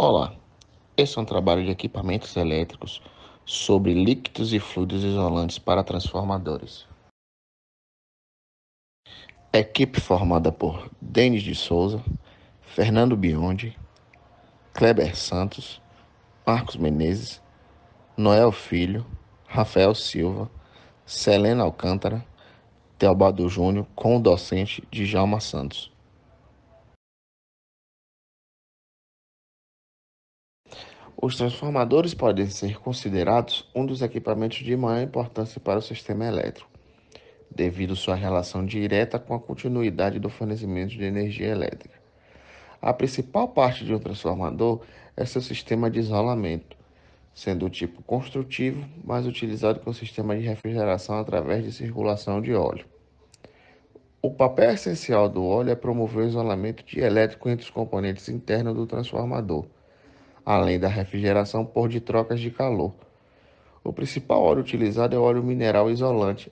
Olá, esse é um trabalho de equipamentos elétricos sobre líquidos e fluidos isolantes para transformadores. Equipe formada por Denis de Souza, Fernando Biondi, Kleber Santos, Marcos Menezes, Noel Filho, Rafael Silva, Selena Alcântara, Teobaldo Júnior, com o docente Djalma Santos. Os transformadores podem ser considerados um dos equipamentos de maior importância para o sistema elétrico, devido sua relação direta com a continuidade do fornecimento de energia elétrica. A principal parte de um transformador é seu sistema de isolamento, sendo o tipo construtivo, mas utilizado com o sistema de refrigeração através de circulação de óleo. O papel essencial do óleo é promover o isolamento dielétrico entre os componentes internos do transformador, além da refrigeração por de trocas de calor. O principal óleo utilizado é o óleo mineral isolante,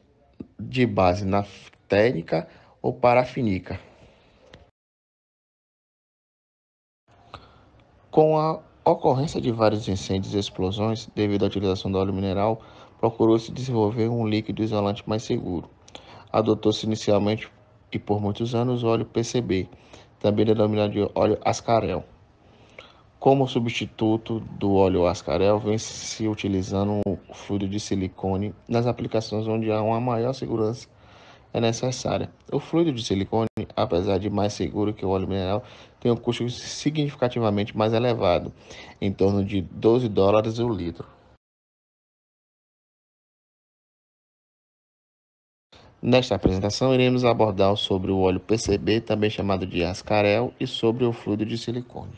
de base naftênica ou parafinica. Com a ocorrência de vários incêndios e explosões devido à utilização do óleo mineral, procurou-se desenvolver um líquido isolante mais seguro. Adotou-se inicialmente e por muitos anos o óleo PCB, também denominado de óleo Ascarel. Como substituto do óleo Ascarel, vem se utilizando o fluido de silicone nas aplicações onde há uma maior segurança é necessária. O fluido de silicone, apesar de mais seguro que o óleo mineral, tem um custo significativamente mais elevado, em torno de $12 o litro. Nesta apresentação, iremos abordar sobre o óleo PCB, também chamado de Ascarel, e sobre o fluido de silicone.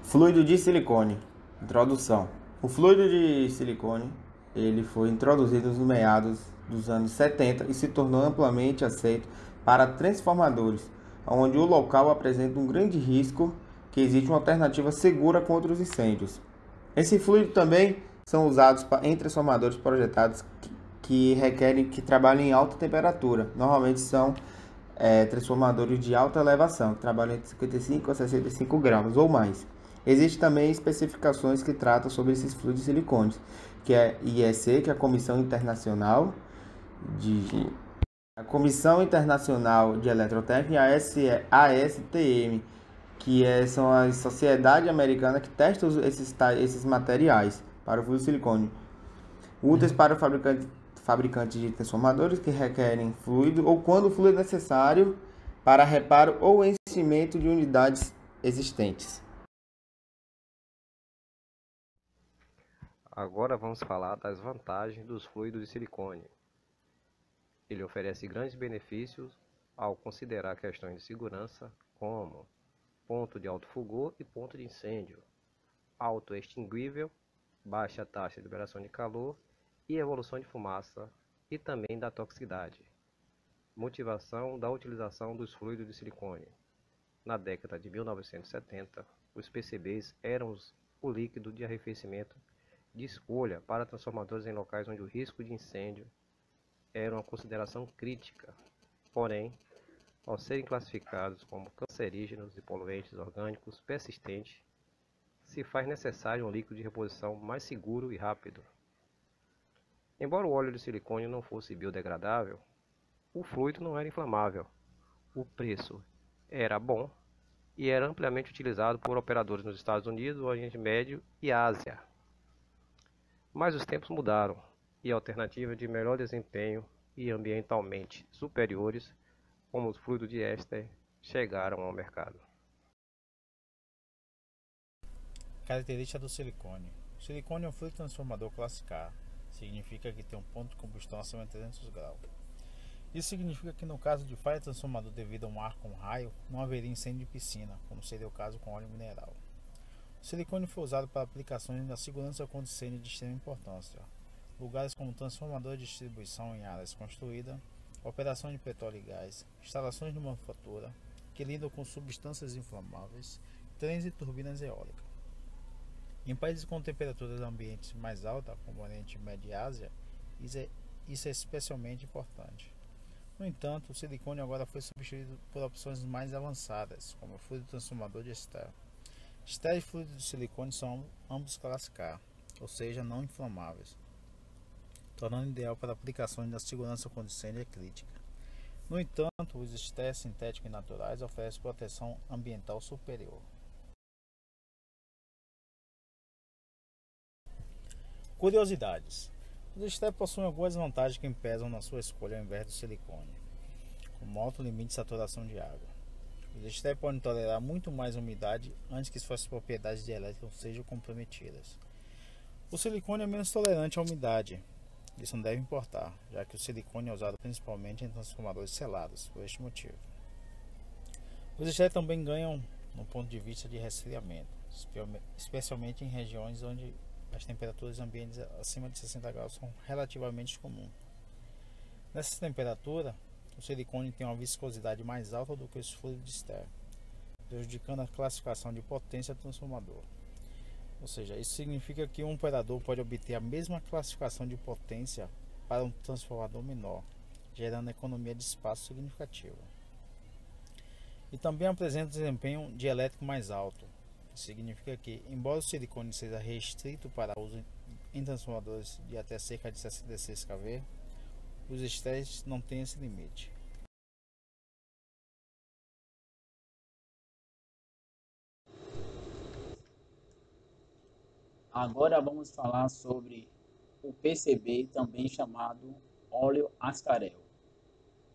Fluido de silicone. Introdução. O fluido de silicone ele foi introduzido nos meados dos anos 70 e se tornou amplamente aceito para transformadores, onde o local apresenta um grande risco que existe uma alternativa segura contra os incêndios. Esse fluido também são usados em transformadores projetados que requerem que trabalhem em alta temperatura. Normalmente são transformadores de alta elevação, que trabalham entre 55 a 65 graus ou mais. Existem também especificações que tratam sobre esses fluidos de silicone, que é IEC, que é a Comissão Internacional de Eletrotécnica, e a ASTM, são as sociedades americanas que testam esses materiais para o fluido de silicone, úteis para fabricantes de transformadores que requerem fluido ou quando o fluido é necessário para reparo ou enchimento de unidades existentes. Agora vamos falar das vantagens dos fluidos de silicone. Ele oferece grandes benefícios ao considerar questões de segurança, como ponto de alto fulgor e ponto de incêndio, autoextinguível, baixa taxa de liberação de calor e evolução de fumaça, e também da toxicidade. Motivação da utilização dos fluidos de silicone. Na década de 1970, os PCBs eram o líquido de arrefecimento de escolha para transformadores em locais onde o risco de incêndio era uma consideração crítica. Porém, ao serem classificados como cancerígenos e poluentes orgânicos persistentes, se faz necessário um líquido de reposição mais seguro e rápido. Embora o óleo de silicone não fosse biodegradável, o fluido não era inflamável. O preço era bom e era amplamente utilizado por operadores nos Estados Unidos, Oriente Médio e Ásia. Mas os tempos mudaram e alternativas de melhor desempenho e ambientalmente superiores, como os fluidos de éster, chegaram ao mercado. Característica do silicone. O silicone é um fluido transformador classe K. Significa que tem um ponto de combustão acima de 300 graus. Isso significa que no caso de falha transformador devido a um ar com raio, não haveria incêndio de piscina, como seria o caso com óleo mineral. O silicone foi usado para aplicações da segurança contra incêndio de extrema importância. Lugares como transformador de distribuição em áreas construídas, operação de petróleo e gás, instalações de manufatura, que lidam com substâncias inflamáveis, trens e turbinas eólicas. Em países com temperaturas ambientes mais altas, como o Oriente Médio e Ásia, isso é especialmente importante. No entanto, o silicone agora foi substituído por opções mais avançadas, como o fluido transformador de Ester. Ester e fluido de silicone são ambos classe K, ou seja, não inflamáveis, tornando ideal para aplicações da segurança quando incêndio é crítica. No entanto, os estéreis sintéticos e naturais oferecem proteção ambiental superior. Curiosidades: os estéreis possuem algumas vantagens que pesam na sua escolha ao invés do silicone, como alto limite de saturação de água. Os estéreis podem tolerar muito mais umidade antes que suas propriedades dielétricas sejam comprometidas. O silicone é menos tolerante à umidade. Isso não deve importar, já que o silicone é usado principalmente em transformadores selados, por este motivo. Os estéreis também ganham no ponto de vista de resfriamento, especialmente em regiões onde as temperaturas ambientes acima de 60 graus são relativamente comuns. Nessa temperatura, o silicone tem uma viscosidade mais alta do que os fluidos de Ester, prejudicando a classificação de potência do transformador. Ou seja, isso significa que um operador pode obter a mesma classificação de potência para um transformador menor, gerando economia de espaço significativa. E também apresenta desempenho dielétrico mais alto, que significa que, embora o silicone seja restrito para uso em transformadores de até cerca de 66 kV, os estéreis não têm esse limite. Agora vamos falar sobre o PCB, também chamado óleo ascarel.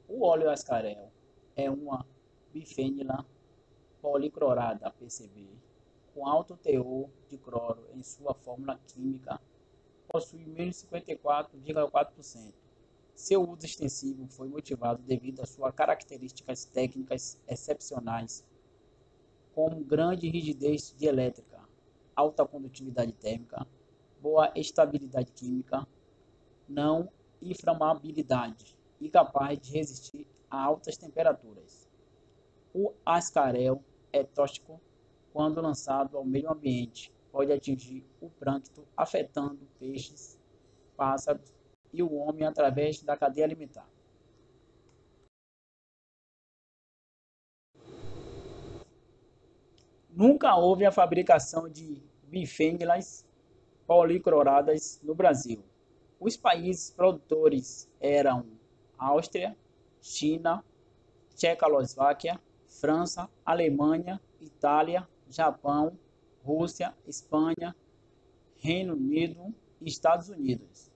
O óleo ascarel é uma bifenila policlorada PCB com alto teor de cloro em sua fórmula química, possui menos 54,4%. Seu uso extensivo foi motivado devido às suas características técnicas excepcionais, como grande rigidez dielétrica, alta condutividade térmica, boa estabilidade química, não inflamabilidade e capaz de resistir a altas temperaturas. O ascarel é tóxico quando lançado ao meio ambiente, pode atingir o plâncton, afetando peixes, pássaros e o homem através da cadeia alimentar. Nunca houve a fabricação de bifênilas policloradas no Brasil. Os países produtores eram Áustria, China, Tchecoslováquia, França, Alemanha, Itália, Japão, Rússia, Espanha, Reino Unido e Estados Unidos.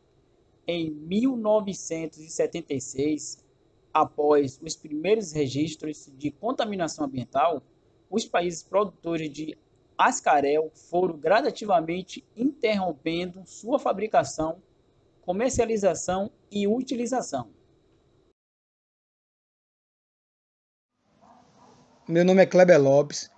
Em 1976, após os primeiros registros de contaminação ambiental, os países produtores de ascarel foram gradativamente interrompendo sua fabricação, comercialização e utilização. Meu nome é Kleber Lopes.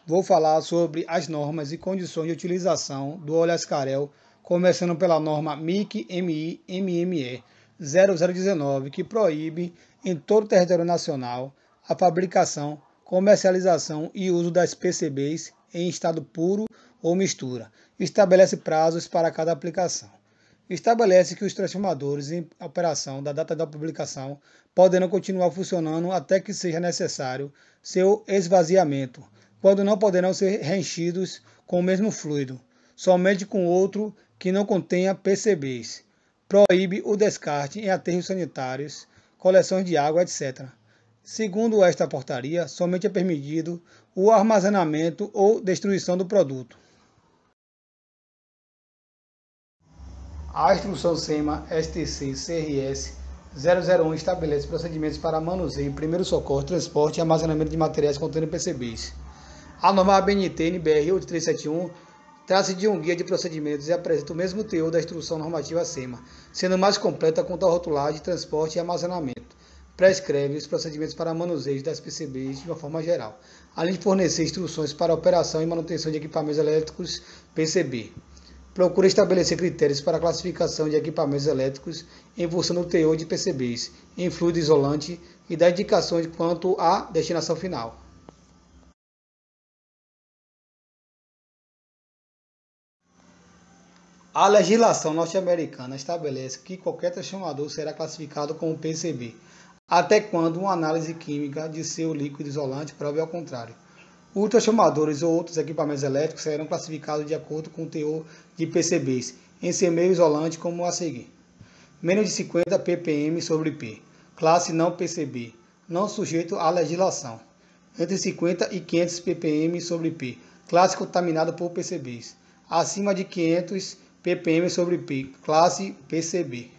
Vou falar sobre as normas e condições de utilização do óleo ascarel, começando pela norma MI-MI-MME 0019, que proíbe em todo o território nacional a fabricação, comercialização e uso das PCBs em estado puro ou mistura. Estabelece prazos para cada aplicação. Estabelece que os transformadores em operação da data da publicação poderão continuar funcionando até que seja necessário seu esvaziamento, quando não poderão ser reenchidos com o mesmo fluido, somente com outro que não contenha PCBs. Proíbe o descarte em aterros sanitários, coleções de água, etc. Segundo esta portaria, somente é permitido o armazenamento ou destruição do produto. A instrução SEMA STC CRS 001 estabelece procedimentos para manuseio, primeiro socorro, transporte e armazenamento de materiais contendo PCBs. A norma ABNT NBR 8371 trata-se de um guia de procedimentos e apresenta o mesmo teor da instrução normativa SEMA, sendo mais completa quanto à rotulagem, transporte e armazenamento. Prescreve os procedimentos para manuseio das PCBs de uma forma geral, além de fornecer instruções para a operação e manutenção de equipamentos elétricos PCB. Procura estabelecer critérios para a classificação de equipamentos elétricos em função do teor de PCBs, em fluido isolante e da indicação quanto à destinação final. A legislação norte-americana estabelece que qualquer transformador será classificado como PCB, até quando uma análise química de seu líquido isolante prove ao contrário. Ultrachamadores ou outros equipamentos elétricos serão classificados de acordo com o teor de PCBs em seu meio isolante como a seguir. Menos de 50 ppm sobre P. Classe não PCB, não sujeito à legislação. Entre 50 e 500 ppm sobre P. Classe contaminada por PCBs. Acima de 500 ppm sobre P. Classe PCB.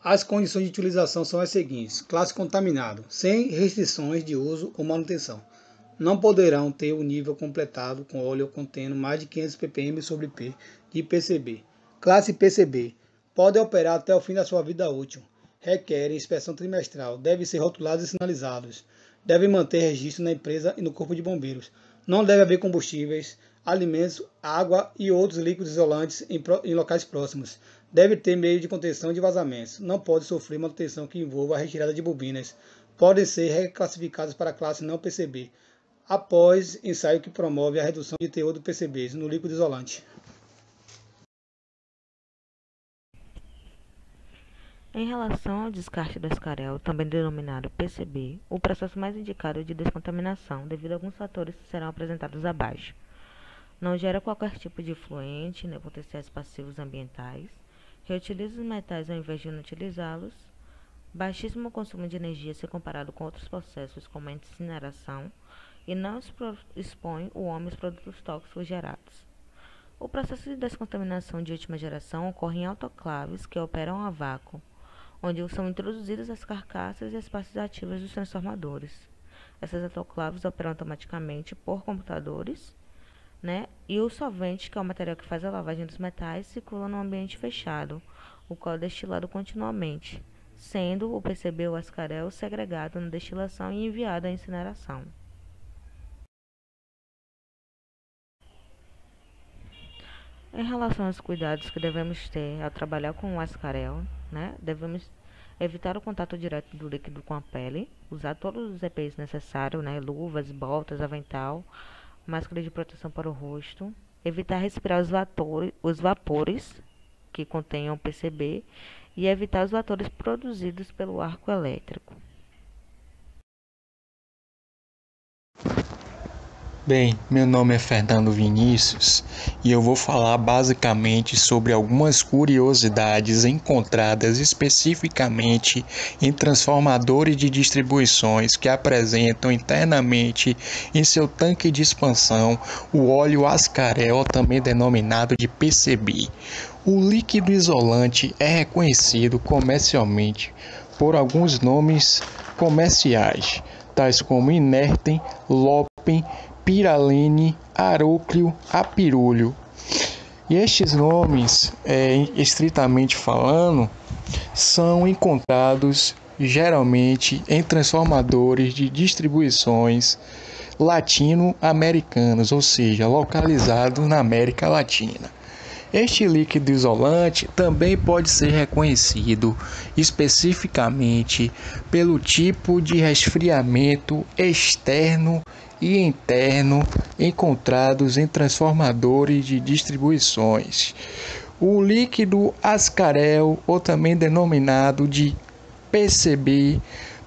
As condições de utilização são as seguintes. Classe contaminado, sem restrições de uso ou manutenção. Não poderão ter o nível completado com óleo contendo mais de 500 ppm sobre P de PCB. Classe PCB, pode operar até o fim da sua vida útil. Requerem inspeção trimestral, devem ser rotulados e sinalizados. Devem manter registro na empresa e no corpo de bombeiros. Não deve haver combustíveis, alimentos, água e outros líquidos isolantes em locais próximos. Deve ter meio de contenção de vazamentos. Não pode sofrer manutenção que envolva a retirada de bobinas. Podem ser reclassificados para a classe não PCB, após ensaio que promove a redução de teor do PCBs no líquido isolante. Em relação ao descarte do Ascarel, também denominado PCB, o processo mais indicado é de descontaminação, devido a alguns fatores que serão apresentados abaixo. Não gera qualquer tipo de efluente, nem potenciais passivos ambientais, reutiliza os metais ao invés de inutilizá-los, baixíssimo consumo de energia se comparado com outros processos como a incineração, e não expõe o homem aos produtos tóxicos gerados. O processo de descontaminação de última geração ocorre em autoclaves que operam a vácuo, onde são introduzidas as carcaças e as partes ativas dos transformadores. Essas autoclaves operam automaticamente por computadores, e o solvente, que é o material que faz a lavagem dos metais, circula num ambiente fechado, o qual é destilado continuamente, sendo o PCB ou Ascarel segregado na destilação e enviado à incineração. Em relação aos cuidados que devemos ter ao trabalhar com o Ascarel, devemos evitar o contato direto do líquido com a pele, usar todos os EPIs necessários, luvas, botas, avental, máscara de proteção para o rosto, evitar respirar os vapores que contenham PCB e evitar os vapores produzidos pelo arco elétrico. Bem, meu nome é Fernando Vinícius e eu vou falar basicamente sobre algumas curiosidades encontradas especificamente em transformadores de distribuições que apresentam internamente em seu tanque de expansão o óleo Ascarel, também denominado de PCB. O líquido isolante é reconhecido comercialmente por alguns nomes comerciais, tais como inertem, lopen, piralene, aróclio, apirúlio. E estes nomes, estritamente falando, são encontrados geralmente em transformadores de distribuições latino-americanos, ou seja, localizados na América Latina. Este líquido isolante também pode ser reconhecido especificamente pelo tipo de resfriamento externo e interno encontrados em transformadores de distribuições. O líquido Ascarel, ou também denominado de PCB,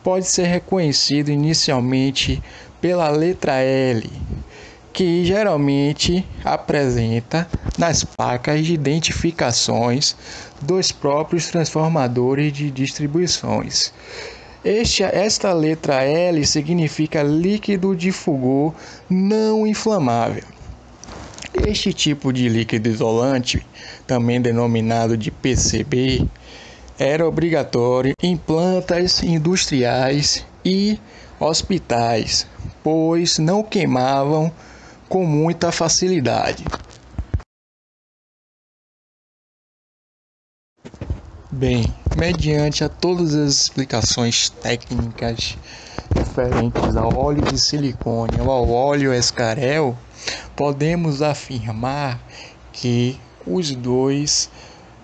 pode ser reconhecido inicialmente pela letra L, que geralmente apresenta nas placas de identificações dos próprios transformadores de distribuições. Esta letra L significa líquido de fulgor não inflamável. Este tipo de líquido isolante, também denominado de PCB, era obrigatório em plantas industriais e hospitais, pois não queimavam com muita facilidade. Bem, mediante a todas as explicações técnicas referentes ao óleo de silicone ou ao óleo Ascarel, podemos afirmar que os dois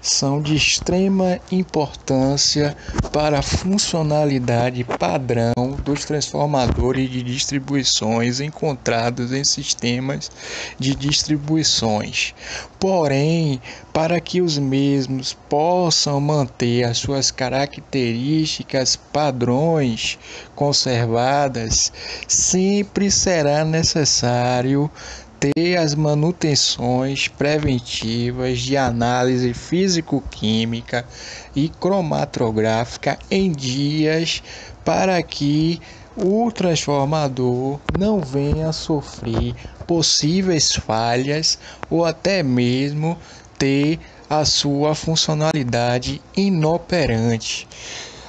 são de extrema importância para a funcionalidade padrão dos transformadores de distribuições encontrados em sistemas de distribuições. Porém, para que os mesmos possam manter as suas características padrões conservadas, sempre será necessário ter as manutenções preventivas de análise físico-química e cromatográfica em dias para que o transformador não venha a sofrer possíveis falhas ou até mesmo ter a sua funcionalidade inoperante.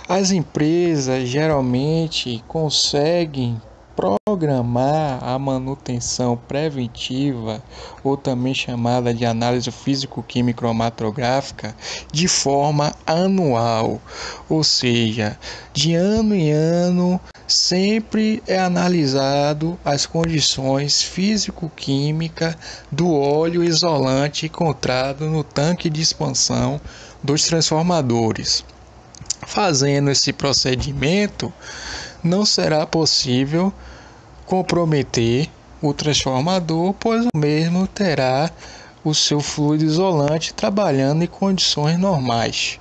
As empresas geralmente conseguem programar a manutenção preventiva, ou também chamada de análise físico-química cromatográfica, de forma anual, ou seja, de ano em ano sempre é analisado as condições físico-químicas do óleo isolante encontrado no tanque de expansão dos transformadores. Fazendo esse procedimento, não será possível comprometer o transformador, pois o mesmo terá o seu fluido isolante trabalhando em condições normais.